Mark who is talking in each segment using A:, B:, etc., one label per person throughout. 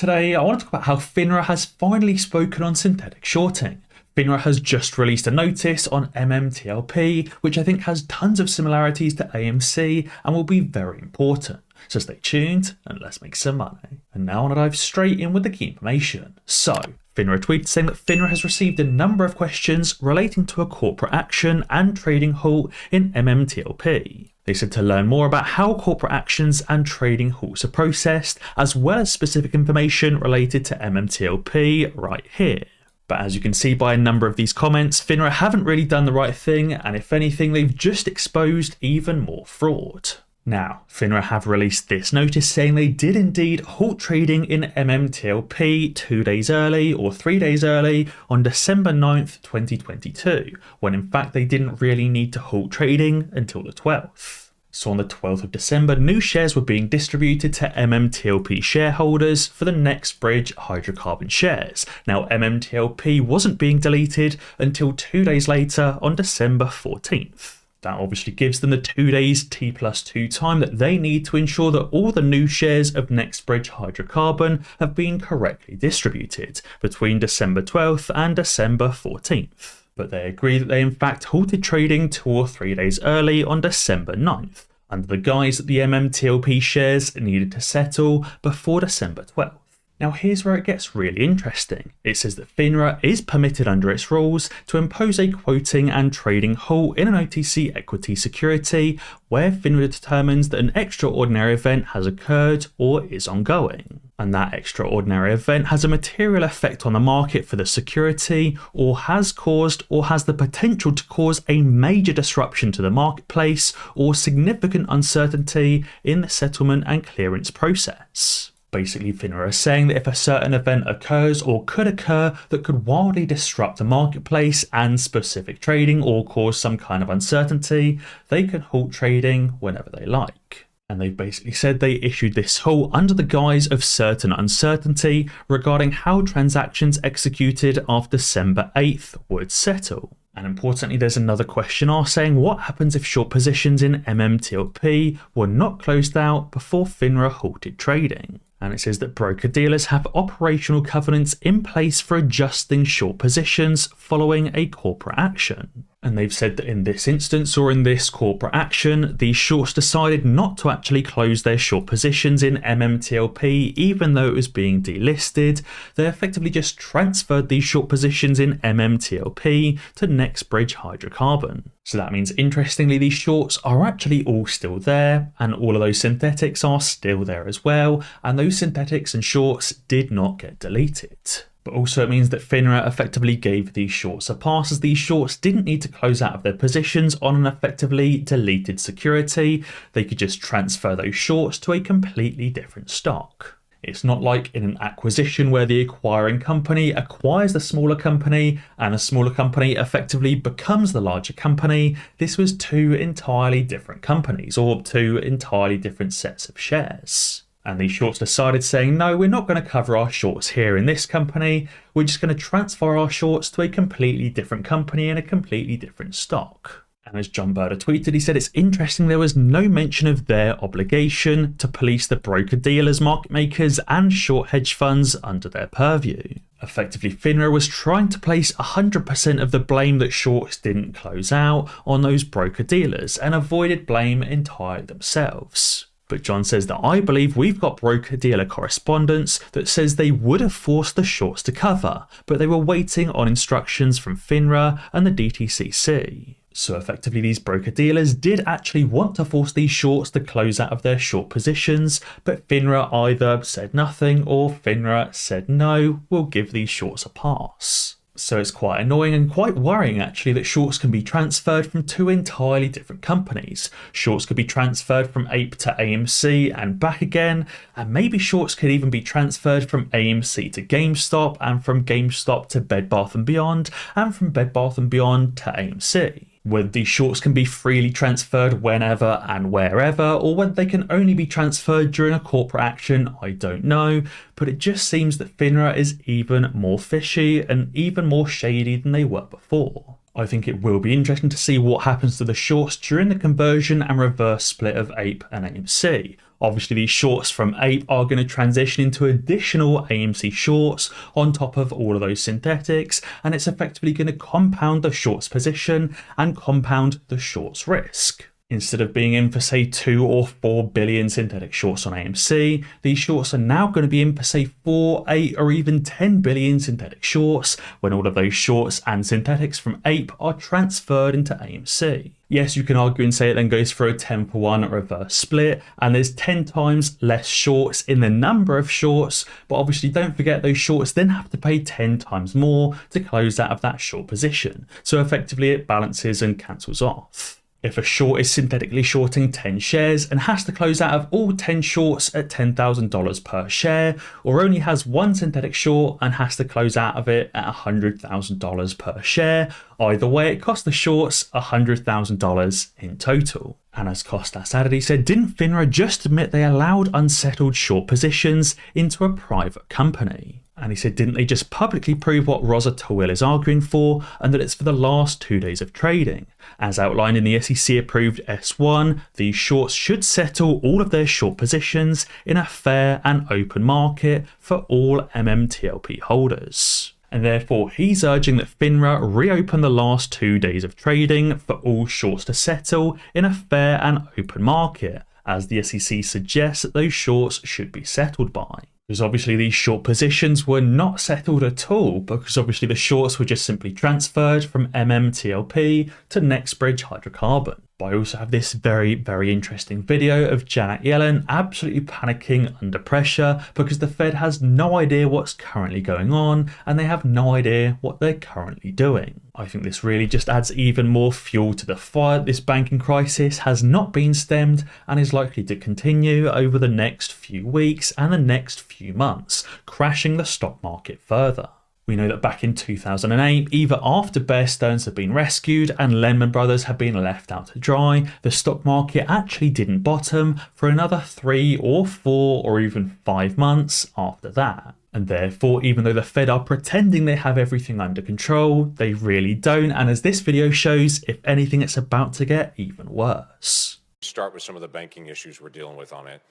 A: today, I want to talk about how FINRA has finally spoken on synthetic shorting. FINRA has just released a notice on MMTLP, which I think has tons of similarities to AMC and will be very important. So stay tuned and let's make some money. And now I want to dive straight in with the key information. So, FINRA tweeted saying that FINRA has received a number of questions relating to a corporate action and trading halt in MMTLP. They said to learn more about how corporate actions and trading halts are processed, as well as specific information related to MMTLP right here. But as you can see by a number of these comments, FINRA haven't really done the right thing, and if anything, they've just exposed even more fraud. Now, FINRA have released this notice saying they did indeed halt trading in MMTLP 2 days early or 3 days early on December 9th, 2022, when in fact they didn't really need to halt trading until the 12th. So on the 12th of December, new shares were being distributed to MMTLP shareholders for the Next Bridge hydrocarbon shares. Now, MMTLP wasn't being deleted until 2 days later on December 14th. That obviously gives them the 2 days T+2 time that they need to ensure that all the new shares of NextBridge Hydrocarbon have been correctly distributed between December 12th and December 14th. But they agree that they in fact halted trading 2 or 3 days early on December 9th, under the guise that the MMTLP shares needed to settle before December 12th. Now here's where it gets really interesting. It says that FINRA is permitted under its rules to impose a quoting and trading halt in an OTC equity security where FINRA determines that an extraordinary event has occurred or is ongoing. And that extraordinary event has a material effect on the market for the security, or has caused or has the potential to cause a major disruption to the marketplace or significant uncertainty in the settlement and clearance process. Basically, FINRA is saying that if a certain event occurs or could occur that could wildly disrupt the marketplace and specific trading or cause some kind of uncertainty, they can halt trading whenever they like. And they've basically said they issued this halt under the guise of certain uncertainty regarding how transactions executed after December 8th would settle. And importantly, there's another question asked saying what happens if short positions in MMTLP were not closed out before FINRA halted trading. And it says that broker-dealers have operational covenants in place for adjusting short positions following a corporate action. And they've said that in this instance or in this corporate action, the shorts decided not to actually close their short positions in MMTLP even though it was being delisted. They effectively just transferred these short positions in MMTLP to NextBridge Hydrocarbon. So that means, interestingly, these shorts are actually all still there, and all of those synthetics are still there as well, and those synthetics and shorts did not get deleted. But also it means that FINRA effectively gave these shorts a pass, as these shorts didn't need to close out of their positions on an effectively deleted security. They could just transfer those shorts to a completely different stock. It's not like in an acquisition where the acquiring company acquires the smaller company and the smaller company effectively becomes the larger company. This was two entirely different companies, or two entirely different sets of shares. And these shorts decided saying, no, we're not going to cover our shorts here in this company. We're just going to transfer our shorts to a completely different company in a completely different stock. And as John Berger tweeted, he said it's interesting there was no mention of their obligation to police the broker-dealers, market makers and short hedge funds under their purview. Effectively, FINRA was trying to place 100% of the blame that shorts didn't close out on those broker-dealers and avoided blame entirely themselves. But John says that I believe we've got broker-dealer correspondence that says they would have forced the shorts to cover, but they were waiting on instructions from FINRA and the DTCC. So effectively these broker-dealers did actually want to force these shorts to close out of their short positions, but FINRA either said nothing or FINRA said no, we'll give these shorts a pass. So it's quite annoying and quite worrying actually that shorts can be transferred from two entirely different companies. Shorts could be transferred from APE to AMC and back again, and maybe shorts could even be transferred from AMC to GameStop and from GameStop to Bed Bath & Beyond and from Bed Bath & Beyond to AMC. Whether these shorts can be freely transferred whenever and wherever, or whether they can only be transferred during a corporate action, I don't know, but it just seems that FINRA is even more fishy and even more shady than they were before. I think it will be interesting to see what happens to the shorts during the conversion and reverse split of APE and AMC. Obviously, these shorts from APE are going to transition into additional AMC shorts on top of all of those synthetics, and it's effectively going to compound the shorts position and compound the shorts risk. Instead of being in for, say, 2 or 4 billion synthetic shorts on AMC, these shorts are now going to be in for, say, 4, 8, or even 10 billion synthetic shorts when all of those shorts and synthetics from APE are transferred into AMC. Yes, you can argue and say it then goes for a 10-for-1 reverse split, and there's 10 times less shorts in the number of shorts, but obviously don't forget those shorts then have to pay 10 times more to close out of that short position. So effectively it balances and cancels off. If a short is synthetically shorting 10 shares and has to close out of all 10 shorts at $10,000 per share, or only has one synthetic short and has to close out of it at $100,000 per share, either way it costs the shorts $100,000 in total. And as Costa Saturday said, didn't FINRA just admit they allowed unsettled short positions into a private company? And he said, didn't they just publicly prove what Rosa Tawil is arguing for, and that it's for the last 2 days of trading? As outlined in the SEC approved S1, these shorts should settle all of their short positions in a fair and open market for all MMTLP holders. And therefore he's urging that FINRA reopen the last 2 days of trading for all shorts to settle in a fair and open market, as the SEC suggests that those shorts should be settled by. Because obviously these short positions were not settled at all, because obviously the shorts were just simply transferred from MMTLP to NextBridge Hydrocarbon. But I also have this very, very interesting video of Janet Yellen absolutely panicking under pressure because the Fed has no idea what's currently going on and they have no idea what they're currently doing. I think this really just adds even more fuel to the fire. This banking crisis has not been stemmed and is likely to continue over the next few weeks and the next few months, crashing the stock market further. We know that back in 2008, either after Bear Stearns had been rescued and Lehman Brothers had been left out to dry, the stock market actually didn't bottom for another 3 or 4 or even 5 months after that. And therefore, even though the Fed are pretending they have everything under control, they really don't. And as this video shows, if anything, it's about to get even worse.
B: Start with some of the banking issues we're dealing with on it.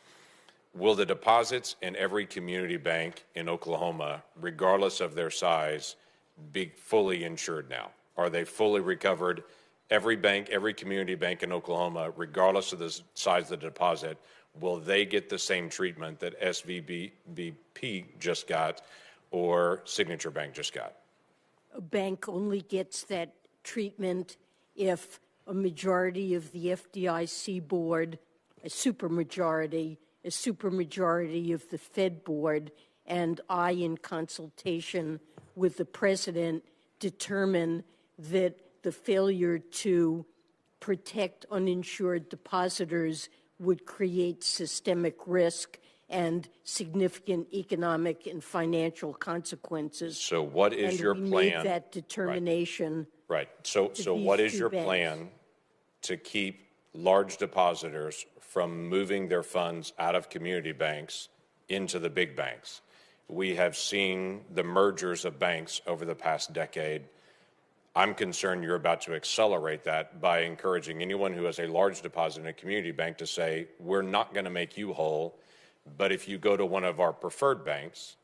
B: Will the deposits in every community bank in Oklahoma, regardless of their size, be fully insured now? Are they fully recovered? Every bank, every community bank in Oklahoma, regardless of the size of the deposit, will they get the same treatment that SVBP just got or Signature Bank just got?
C: A bank only gets that treatment if a majority of the FDIC board, a supermajority of the Fed board, and I, in consultation with the president, determine that the failure to protect uninsured depositors would create systemic risk and significant economic and financial consequences.
B: So what is your plan?
C: We made that determination.
B: Right. So what is your plan to keep large depositors from moving their funds out of community banks into the big banks? We have seen the mergers of banks over the past decade. I'm concerned you're about to accelerate that by encouraging anyone who has a large deposit in a community bank to say, we're not going to make you whole, but if you go to one of our preferred banks,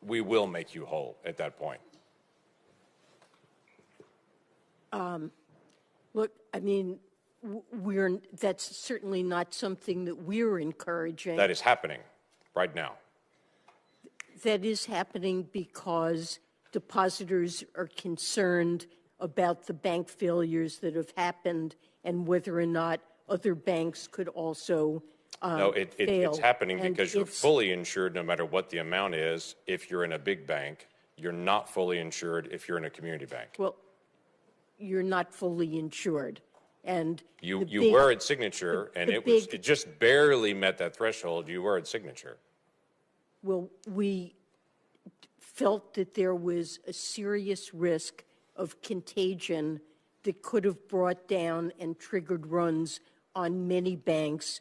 B: we will make you whole at that point.
C: Look, I mean, that's certainly not something that we're encouraging.
B: That is happening right now.
C: That is happening because depositors are concerned about the bank failures that have happened and whether or not other banks could also
B: No,
C: fail.
B: it's happening
C: And
B: because you're fully insured no matter what the amount is if you're in a big bank. You're not fully insured if you're in a community bank.
C: Well, you're not fully insured. And
B: you were at Signature, and it just barely met that threshold. You were at Signature.
C: Well, we felt that there was a serious risk of contagion that could have brought down and triggered runs on many banks,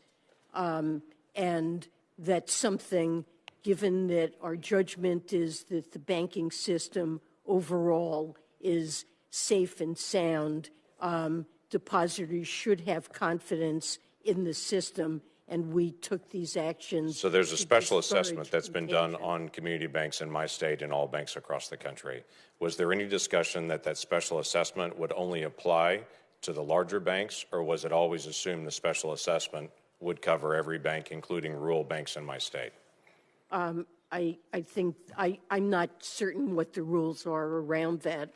C: and that's something, given that our judgment is that the banking system overall is safe and sound, depositors should have confidence in the system and we took these actions.
B: So there's a
C: to
B: special
C: discourage
B: assessment that's been done
C: contagion.
B: on community banks in my state and all banks across the country. Was there any discussion that that special assessment would only apply to the larger banks, or was it always assumed the special assessment would cover every bank, including rural banks in my state?
C: I think I'm not certain what the rules are around that.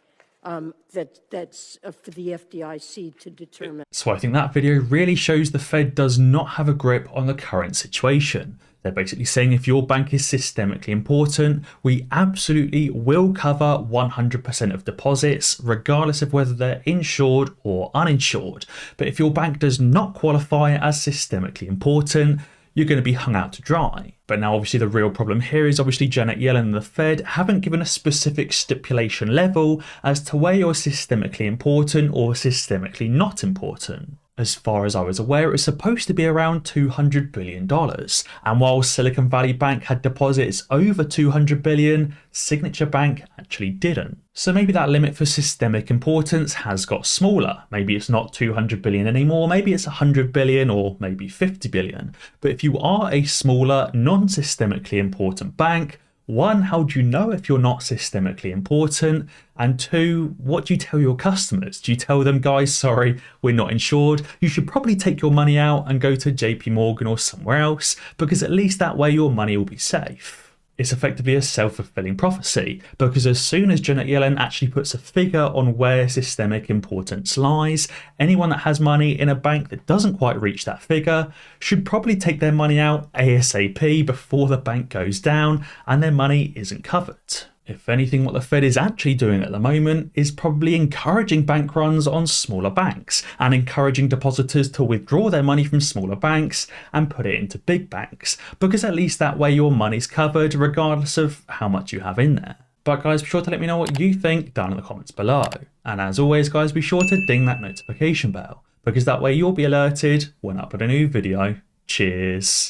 C: That's for the FDIC to determine.
A: So I think that video really shows the Fed does not have a grip on the current situation. They're basically saying if your bank is systemically important, we absolutely will cover 100% of deposits, regardless of whether they're insured or uninsured. But if your bank does not qualify as systemically important, you're going to be hung out to dry. But now obviously the real problem here is obviously Janet Yellen and the Fed haven't given a specific stipulation level as to where you're systemically important or systemically not important. As far as I was aware, it was supposed to be around $200 billion. And while Silicon Valley Bank had deposits over $200 billion, Signature Bank actually didn't. So maybe that limit for systemic importance has got smaller. Maybe it's not 200 billion anymore, maybe it's 100 billion or maybe 50 billion. But if you are a smaller, non-systemically important bank, one, how do you know if you're not systemically important? And two, what do you tell your customers? Do you tell them, guys, sorry, we're not insured? You should probably take your money out and go to JP Morgan or somewhere else, because at least that way your money will be safe. It's effectively a self-fulfilling prophecy, because as soon as Janet Yellen actually puts a figure on where systemic importance lies, anyone that has money in a bank that doesn't quite reach that figure should probably take their money out ASAP before the bank goes down and their money isn't covered. If anything, what the Fed is actually doing at the moment is probably encouraging bank runs on smaller banks and encouraging depositors to withdraw their money from smaller banks and put it into big banks, because at least that way your money's covered regardless of how much you have in there. But guys, be sure to let me know what you think down in the comments below. And as always guys, be sure to ding that notification bell, because that way you'll be alerted when I upload a new video. Cheers.